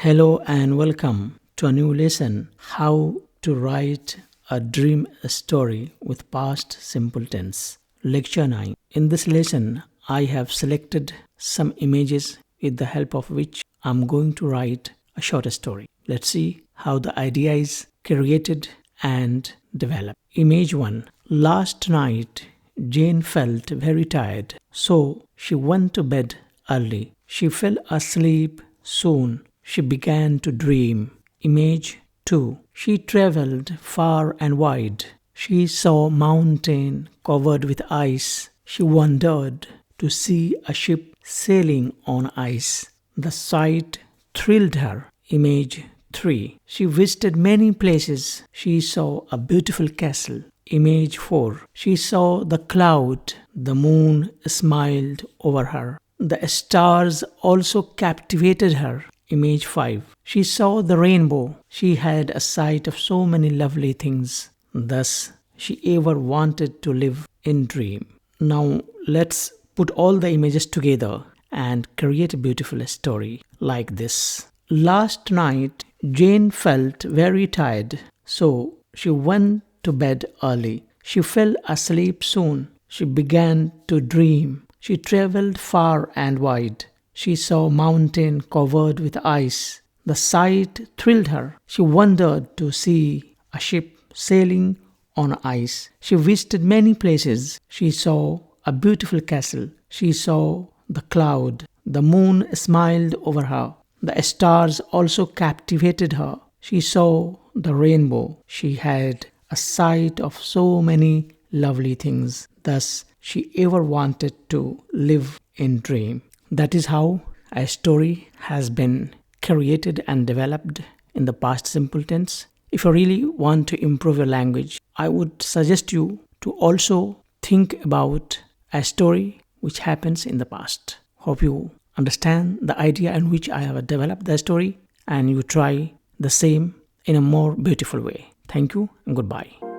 Hello and welcome to a new lesson, how to write a dream story with past simple tense. Lecture 9. In this lesson, I have selected some images with the help of which I'm going to write a short story. Let's see how the idea is created and developed. Image 1. Last night, Jane felt very tired, so she went to bed early. She fell asleep soon. She began to dream. Image 2. She traveled far and wide. She saw mountain covered with ice. She wondered to see a ship sailing on ice. The sight thrilled her. Image 3. She visited many places. She saw a beautiful castle. Image 4. She saw the cloud. The moon smiled over her. The stars also captivated her. Image 5. She saw the rainbow. She had a sight of so many lovely things. Thus, she ever wanted to live in dream. Now, let's put all the images together and create a beautiful story like this. Last night, Jane felt very tired, so she went to bed early. She fell asleep soon. She began to dream. She traveled far and wide. She saw mountain covered with ice. The sight thrilled her. She wondered to see a ship sailing on ice. She visited many places. She saw a beautiful castle. She saw the cloud. The moon smiled over her. The stars also captivated her. She saw the rainbow. She had a sight of so many lovely things. Thus, she ever wanted to live in dream. That is how a story has been created and developed in the past simple tense. If you really want to improve your language, I would suggest you to also think about a story which happens in the past. Hope you understand the idea in which I have developed the story and you try the same in a more beautiful way. Thank you and goodbye.